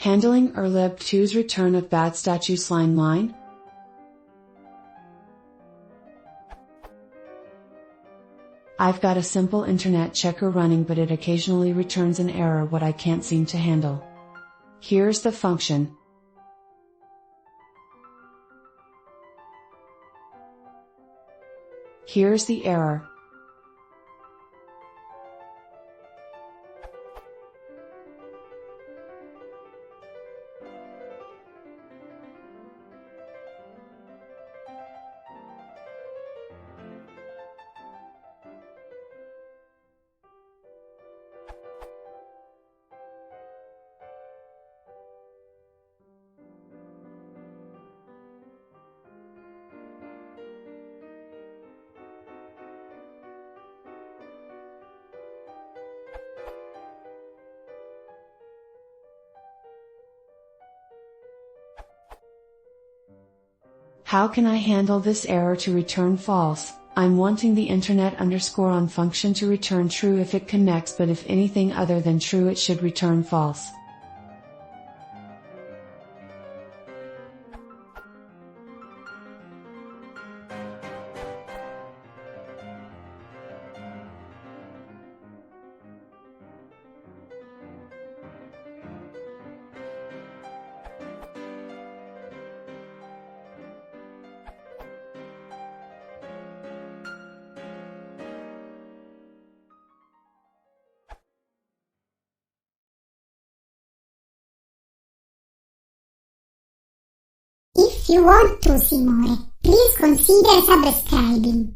Handling urllib2's return of badstatusline line? I've got a simple internet checker running, but it occasionally returns an error what I can't seem to handle. Here's the function. Here's the error. How can I handle this error to return false? I'm wanting the internet underscore on function to return true if it connects, but if anything other than true it should return false. If you want to see more, please consider subscribing.